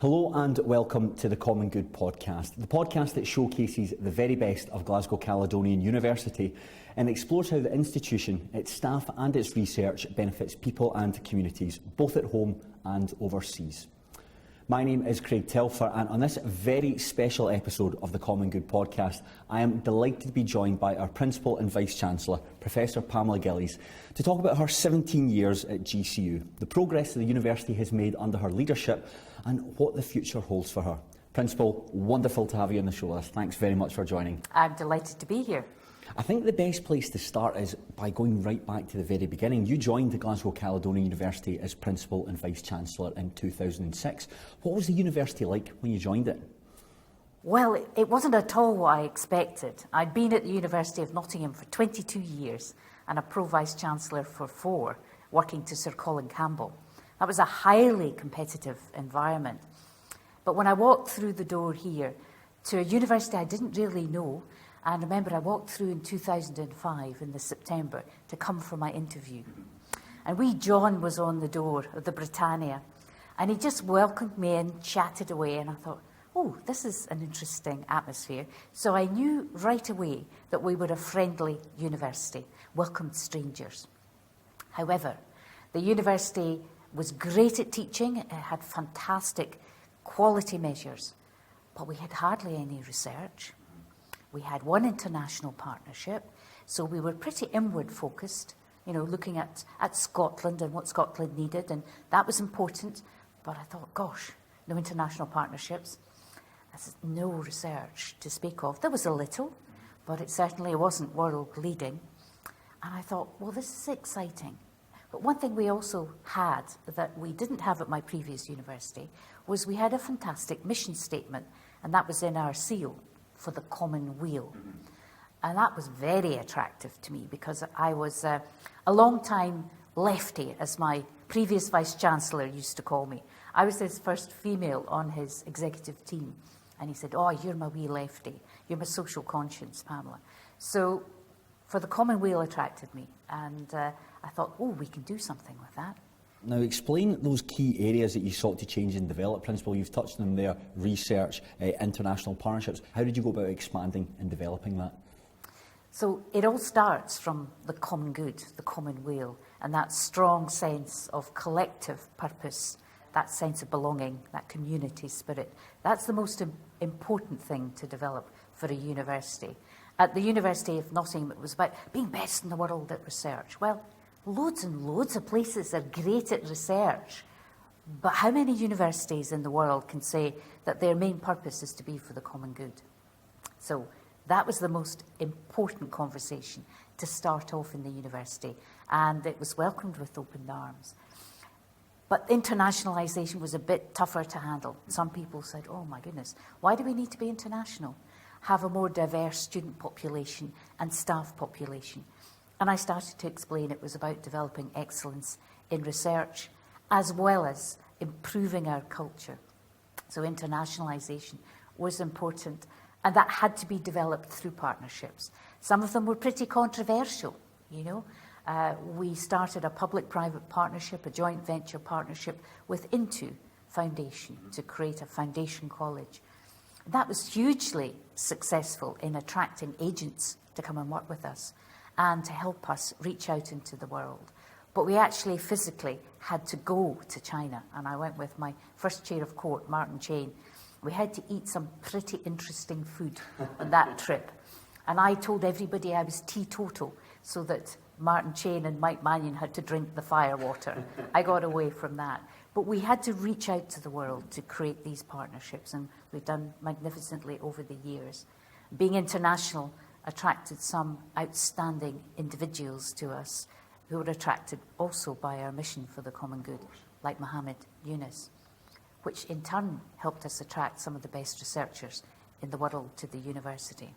Hello and welcome to the Common Good podcast, the podcast that showcases the very best of Glasgow Caledonian University and explores how the institution, its staff and its research benefits people and communities, both at home and overseas. My name is Craig Telfer, and on this very special episode of the Common Good podcast, I am delighted to be joined by our Principal and Vice-Chancellor, Professor Pamela Gillies, to talk about her 17 years at GCU, the progress the university has made under her leadership and what the future holds for her. Principal, wonderful to have you on the show with us. Thanks very much for joining. I'm delighted to be here. I think the best place to start is by going right back to the very beginning. You joined the Glasgow Caledonian University as Principal and Vice-Chancellor in 2006. What was the university like when you joined it? Well, it wasn't at all what I expected. I'd been at the University of Nottingham for 22 years and a Pro-Vice-Chancellor for 4, working to Sir Colin Campbell. That was a highly competitive environment. But when I walked through the door here to a university I didn't really know, and remember I walked through in 2005 in the September to come for my interview. And wee John was on the door of the Britannia, and he just welcomed me in, chatted away, and I thought, oh, this is an interesting atmosphere. So I knew right away that we were a friendly university, welcomed strangers. However, the university was great at teaching, it had fantastic quality measures, but we had hardly any research. We had one international partnership, so we were pretty inward focused, looking at Scotland and what Scotland needed, and that was important. But I thought, gosh, no international partnerships, no research to speak of. There was a little, but it certainly wasn't world leading. And I thought, well, this is exciting. But one thing we also had that we didn't have at my previous university was we had a fantastic mission statement, and that was in our seal for the common weal. And that was very attractive to me because I was a long-time lefty, as my previous Vice-Chancellor used to call me. I was his first female on his executive team. And he said, oh, you're my wee lefty. You're my social conscience, Pamela. So for the common weal attracted me. And I thought, oh, we can do something with that. Now, explain those key areas that you sought to change and develop. Principal, you've touched on them there, research, international partnerships. How did you go about expanding and developing that? So it all starts from the common good, the common weal, and that strong sense of collective purpose, that sense of belonging, that community spirit. That's the most important thing to develop for a university. At the University of Nottingham, it was about being best in the world at research. Well, loads and loads of places are great at research, but how many universities in the world can say that their main purpose is to be for the common good? So that was the most important conversation to start off in the university, and it was welcomed with open arms. But internationalisation was a bit tougher to handle. Some people said, oh my goodness, why do we need to be international? Have a more diverse student population and staff population. And I started to explain it was about developing excellence in research as well as improving our culture. So internationalisation was important, and that had to be developed through partnerships. Some of them were pretty controversial, We started a public-private partnership, a joint venture partnership with Into Foundation to create a foundation college. That was hugely successful in attracting agents to come and work with us and to help us reach out into the world. But we actually physically had to go to China, and I went with my first chair of court, Martin Chain. We had to eat some pretty interesting food on that trip. And I told everybody I was teetotal so that Martin Chain and Mike Mannion had to drink the firewater. I got away from that. But we had to reach out to the world to create these partnerships, and we've done magnificently over the years. Being international attracted some outstanding individuals to us who were attracted also by our mission for the common good, like Mohammed Yunus, which in turn helped us attract some of the best researchers in the world to the university.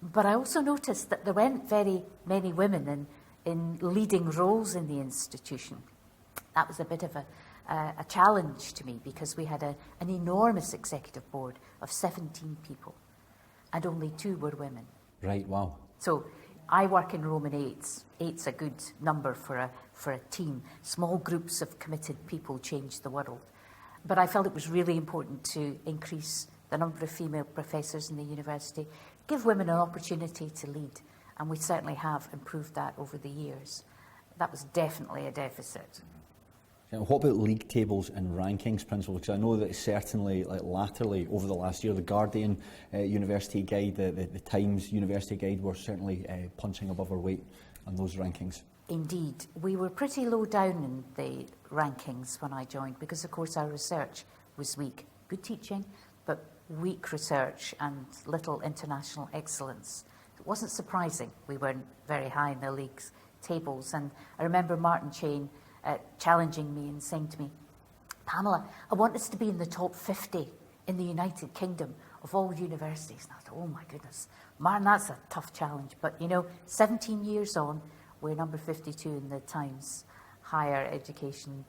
But I also noticed that there weren't very many women in leading roles in the institution. That was a bit of a challenge to me because we had an enormous executive board of 17 people and only 2 were women. Right, wow. So I work in Roman 8s. 8's a good number for a team. Small groups of committed people change the world. But I felt it was really important to increase the number of female professors in the university, give women an opportunity to lead, and we certainly have improved that over the years. That was definitely a deficit. What about league tables and rankings, Principal? Because I know that certainly, latterly, over the last year, the Guardian University Guide, the Times University Guide were certainly punching above our weight on those rankings. Indeed. We were pretty low down in the rankings when I joined because, of course, our research was weak. Good teaching, but weak research and little international excellence. It wasn't surprising we weren't very high in the league's tables. And I remember Martin Chain challenging me and saying to me, Pamela, I want us to be in the top 50 in the United Kingdom of all universities. And I thought, oh my goodness, Martin, that's a tough challenge. But 17 years on, we're number 52 in the Times higher education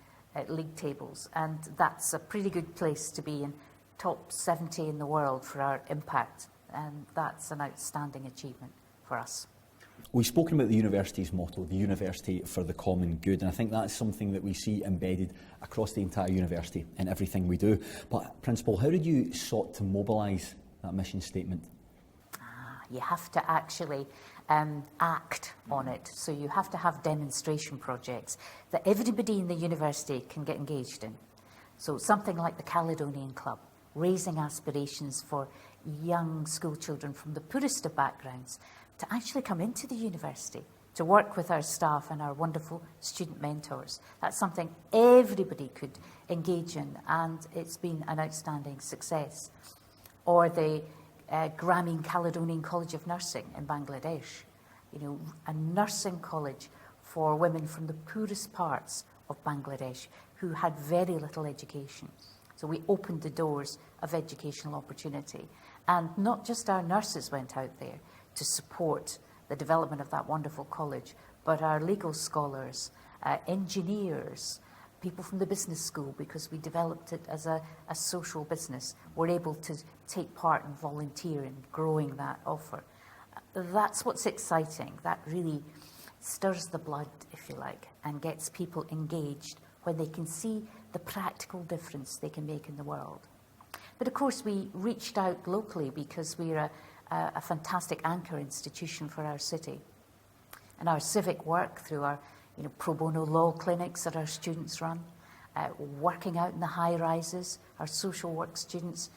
league tables. And that's a pretty good place to be in, top 70 in the world for our impact. And that's an outstanding achievement for us. We've spoken about the university's motto, the university for the common good, and I think that's something that we see embedded across the entire university in everything we do. But, Principal, how did you sought to mobilise that mission statement? You have to actually act on it. So you have to have demonstration projects that everybody in the university can get engaged in. So something like the Caledonian Club, raising aspirations for young school children from the poorest of backgrounds to actually come into the university, to work with our staff and our wonderful student mentors. That's something everybody could engage in, and it's been an outstanding success. Or the Grameen Caledonian College of Nursing in Bangladesh, a nursing college for women from the poorest parts of Bangladesh who had very little education. So we opened the doors of educational opportunity. And not just our nurses went out there to support the development of that wonderful college, but our legal scholars, engineers, people from the business school, because we developed it as a social business, were able to take part and volunteer in growing that offer. That's what's exciting. That really stirs the blood, if you like, and gets people engaged when they can see the practical difference they can make in the world. But of course, we reached out locally because we're a fantastic anchor institution for our city. And our civic work through our pro bono law clinics that our students run, working out in the high rises, our social work students,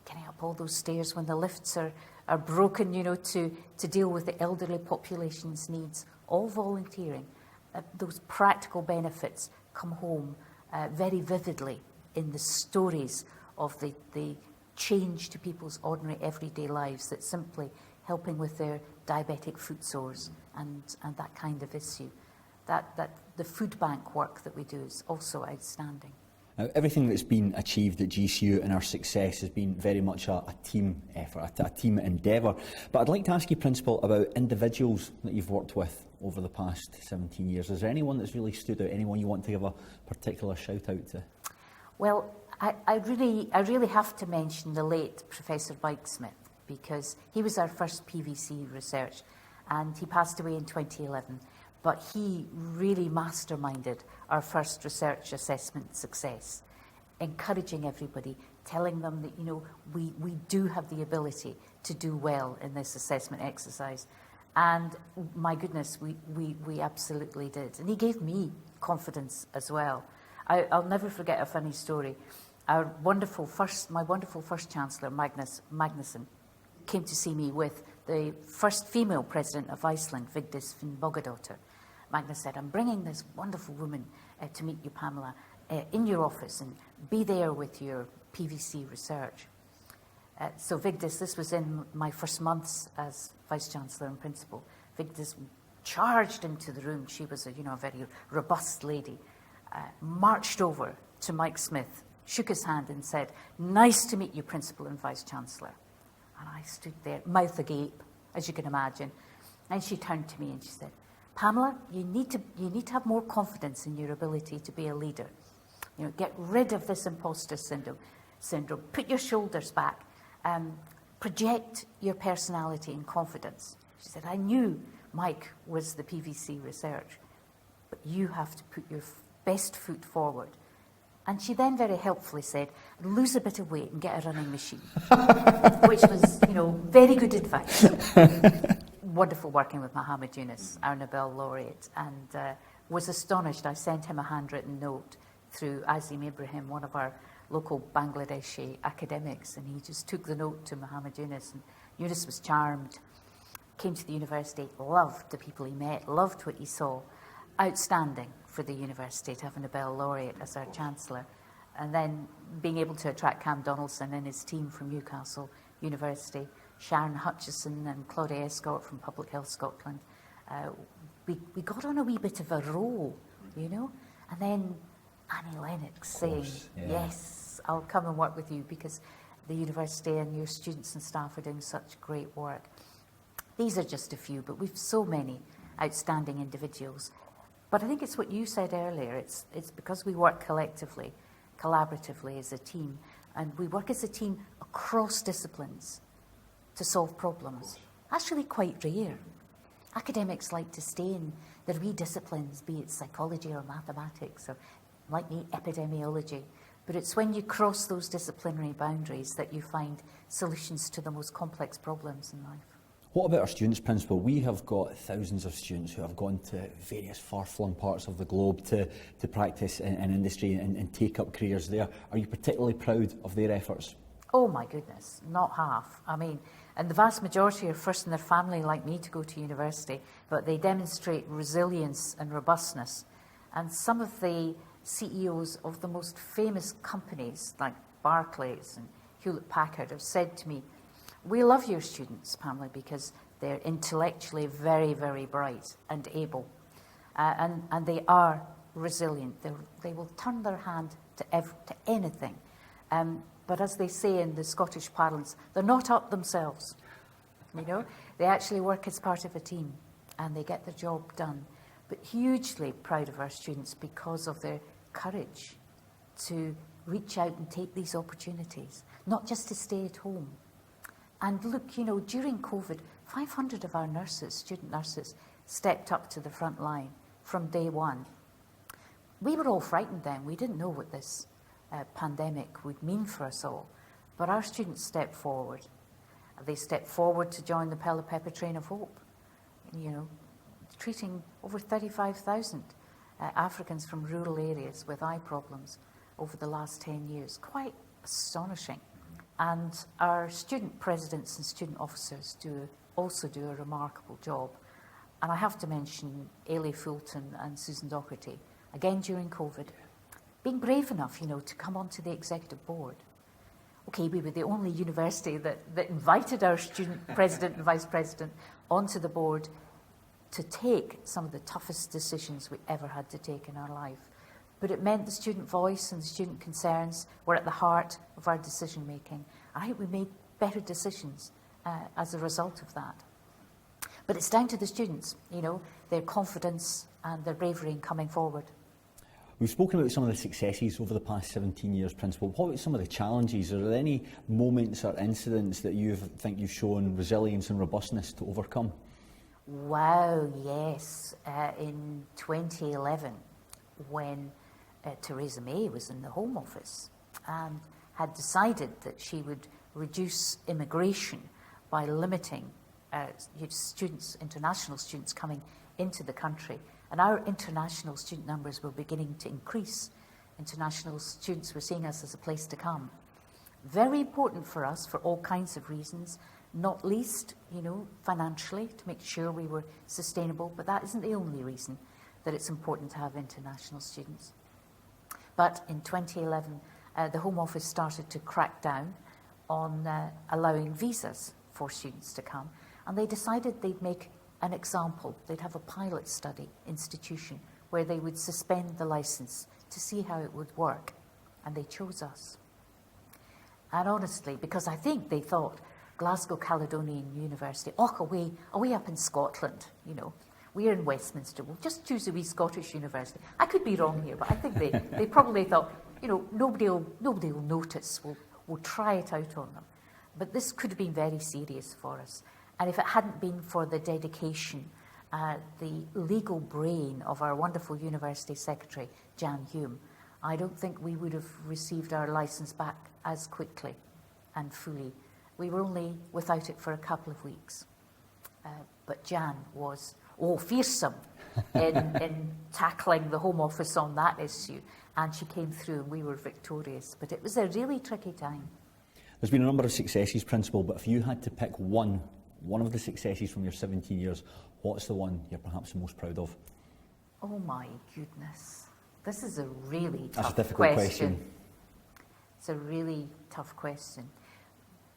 getting up all those stairs when the lifts are broken, to deal with the elderly population's needs, all volunteering. Those practical benefits come home very vividly in the stories of the change to people's ordinary everyday lives, that's simply helping with their diabetic foot sores and that kind of issue. That the food bank work that we do is also outstanding. Now, everything that's been achieved at GCU and our success has been very much a team effort, a team endeavour. But I'd like to ask you, Principal, about individuals that you've worked with over the past 17 years. Is there anyone that's really stood out, anyone you want to give a particular shout out to? Well, I really have to mention the late Professor Mike Smith, because he was our first PVC research, and he passed away in 2011. But he really masterminded our first research assessment success, encouraging everybody, telling them that, we do have the ability to do well in this assessment exercise. And my goodness, we absolutely did. And he gave me confidence as well. I'll never forget a funny story. My wonderful first Chancellor, Magnusson, came to see me with the first female president of Iceland, Vigdis Finnbogadóttir. Magnus said, I'm bringing this wonderful woman to meet you, Pamela, in your office, and be there with your PVC research. So Vigdis, this was in my first months as Vice-Chancellor and Principal. Vigdis charged into the room. She was a very robust lady, marched over to Mike Smith, shook his hand and said, nice to meet you, Principal and Vice-Chancellor. And I stood there, mouth agape, as you can imagine. And she turned to me and she said, Pamela, you need to have more confidence in your ability to be a leader. Get rid of this imposter syndrome. Put your shoulders back. Project your personality and confidence. She said, I knew Mike was the PVC research, but you have to put your best foot forward. And she then very helpfully said, lose a bit of weight and get a running machine, which was, very good advice. Wonderful working with Muhammad Yunus, our Nobel laureate, and was astonished. I sent him a handwritten note through Azim Ibrahim, one of our local Bangladeshi academics, and he just took the note to Muhammad Yunus, and Yunus was charmed, came to the university, loved the people he met, loved what he saw. Outstanding for the university to have a Nobel laureate as our Chancellor, and then being able to attract Cam Donaldson and his team from Newcastle University, Sharon Hutchison and Claudia Escott from Public Health Scotland. We got on a wee bit of a roll, and then Annie Lennox saying, yes, I'll come and work with you because the university and your students and staff are doing such great work. These are just a few, but we've so many outstanding individuals. But I think it's what you said earlier. It's because we work collectively, collaboratively as a team, and we work as a team across disciplines to solve problems. That's really quite rare. Academics like to stay in their wee disciplines, be it psychology or mathematics, or like me, epidemiology. But it's when you cross those disciplinary boundaries that you find solutions to the most complex problems in life. What about our students, Principal? We have got thousands of students who have gone to various far-flung parts of the globe to practice in industry and take up careers there. Are you particularly proud of their efforts? Oh my goodness, not half. I mean, and the vast majority are first in their family like me to go to university, but they demonstrate resilience and robustness. And some of the CEOs of the most famous companies like Barclays and Hewlett-Packard have said to me, we love your students, Pamela, because they're intellectually very, very bright and able. And they are resilient. They will turn their hand to anything. But as they say in the Scottish parlance, they're not up themselves. They actually work as part of a team and they get the job done. But hugely proud of our students because of their courage to reach out and take these opportunities, not just to stay at home. And look, during COVID, 500 of our nurses, student nurses, stepped up to the front line from day one. We were all frightened then. We didn't know what this pandemic would mean for us all. But our students stepped forward. They stepped forward to join the Pella Pepper Train of Hope, treating over 35,000 Africans from rural areas with eye problems over the last 10 years. Quite astonishing. And our student presidents and student officers also do a remarkable job. And I have to mention Ailey Fulton and Susan Docherty, again during COVID, being brave enough, to come onto the executive board. Okay, we were the only university that invited our student president and vice president onto the board to take some of the toughest decisions we ever had to take in our life. But it meant the student voice and the student concerns were at the heart of our decision making. I think we made better decisions as a result of that. But it's down to the students, their confidence and their bravery in coming forward. We've spoken about some of the successes over the past 17 years, Principal. What about some of the challenges? Are there any moments or incidents that you think you've shown resilience and robustness to overcome? Wow, yes. In 2011, when Theresa May was in the Home Office and had decided that she would reduce immigration by limiting students, international students coming into the country. And our international student numbers were beginning to increase. International students were seeing us as a place to come. Very important for us for all kinds of reasons, not least, financially, to make sure we were sustainable, but that isn't the only reason that it's important to have international students. But in 2011, the Home Office started to crack down on allowing visas for students to come, and they decided they'd make an example. They'd have a pilot study institution where they would suspend the licence to see how it would work, and they chose us. And honestly, because I think they thought Glasgow Caledonian University, away up in Scotland, we're in Westminster, we'll just choose a wee Scottish university. I could be wrong here, but I think they probably thought, nobody will notice, we'll try it out on them. But this could have been very serious for us. And if it hadn't been for the dedication, the legal brain of our wonderful university secretary, Jan Hume, I don't think we would have received our licence back as quickly and fully. We were only without it for a couple of weeks. But Jan was, fearsome in tackling the Home Office on that issue. And she came through and we were victorious. But it was a really tricky time. There's been a number of successes, Principal, but if you had to pick one of the successes from your 17 years, what's the one you're perhaps most proud of? Oh my goodness. This is a really That's tough a difficult question. It's a really tough question.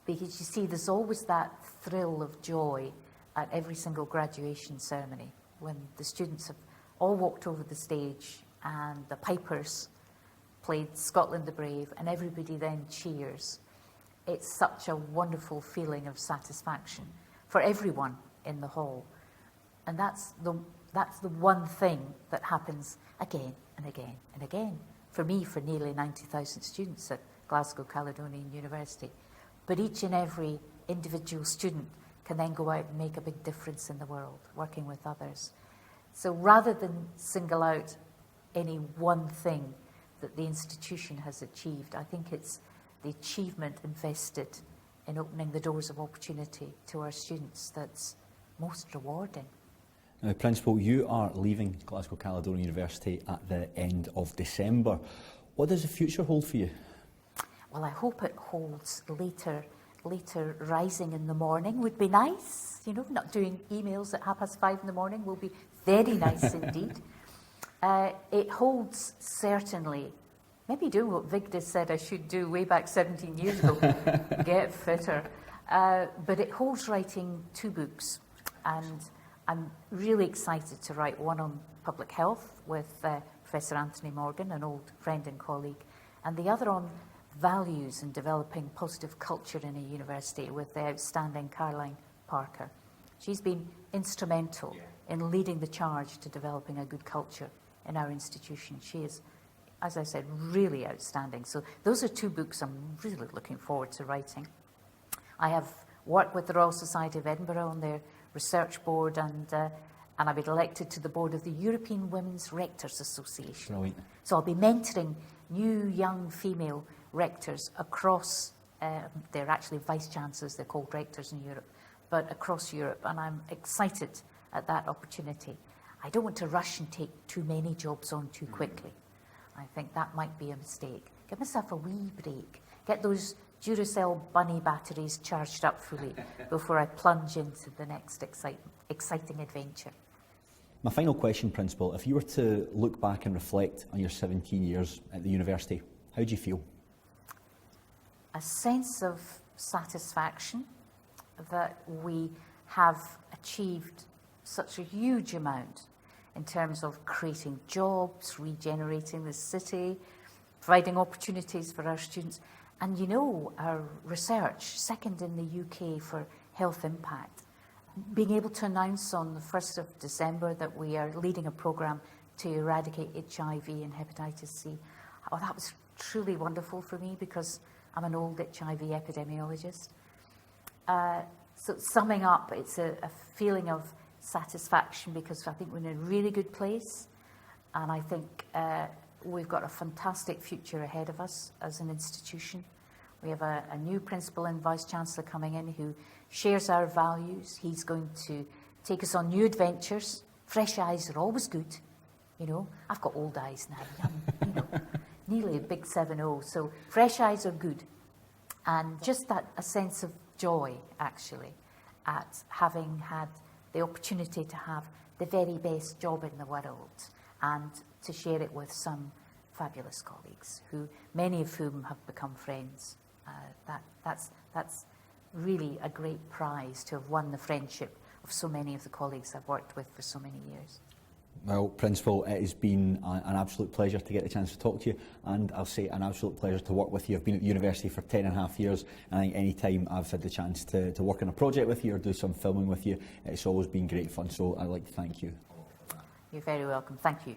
Because you see, there's always that thrill of joy at every single graduation ceremony when the students have all walked over the stage and the pipers played Scotland the Brave and everybody then cheers. It's such a wonderful feeling of satisfaction for everyone in the hall. And that's the one thing that happens again and again and again. For me, for nearly 90,000 students at Glasgow Caledonian University. But each and every individual student can then go out and make a big difference in the world, working with others. So rather than single out any one thing that the institution has achieved, I think it's the achievement invested in opening the doors of opportunity to our students that's most rewarding. Now, Principal, you are leaving Glasgow Caledonian University at the end of December. What does the future hold for you? Well, I hope it holds later rising in the morning would be nice. You know, not doing emails at 5:30 in the morning will be very nice indeed. It holds certainly, maybe doing what Vigdis said I should do way back 17 years ago, get fitter. But it holds writing 2 books, and I'm really excited to write one on public health with Professor Anthony Morgan, an old friend and colleague, and the other on values and developing positive culture in a university with the outstanding Caroline Parker. She's been instrumental in leading the charge to developing a good culture in our institution. She is, as I said, really outstanding. So those are 2 books I'm really looking forward to writing. I have worked with the Royal Society of Edinburgh on their research board, and I've been elected to the board of the European Women's Rectors Association. Brilliant. So I'll be mentoring new young female rectors across, they're actually vice-chancellors, they're called rectors in Europe, but across Europe, and I'm excited at that opportunity. I don't want to rush and take too many jobs on too quickly. I think that might be a mistake. Give myself a wee break. Get those Duracell bunny batteries charged up fully before I plunge into the next exciting adventure. My final question, Principal, if you were to look back and reflect on your 17 years at the university, how do you feel? A sense of satisfaction that we have achieved such a huge amount in terms of creating jobs, regenerating the city, providing opportunities for our students. And you know, our research, second in the UK for health impact, being able to announce on the 1st of December that we are leading a programme to eradicate HIV and hepatitis C. Oh, that was truly wonderful for me because I'm an old HIV epidemiologist. So summing up, it's a feeling of satisfaction because I think we're in a really good place, and I think we've got a fantastic future ahead of us as an institution. We have a new Principal and Vice-Chancellor coming in who shares our values. He's going to take us on new adventures. Fresh eyes are always good. You know, I've got old eyes now, young, you know, nearly a big 7-0. So fresh eyes are good. And just that, a sense of joy, actually, at having had the opportunity to have the very best job in the world and to share it with some fabulous colleagues, who many of whom have become friends. That's really a great prize to have won the friendship of so many of the colleagues I've worked with for so many years. Well, Principal, it has been an absolute pleasure to get the chance to talk to you, and I'll say an absolute pleasure to work with you. I've been at the university for 10.5 years, and I think any time I've had the chance to work on a project with you or do some filming with you, it's always been great fun, so I'd like to thank you. You're very welcome. Thank you.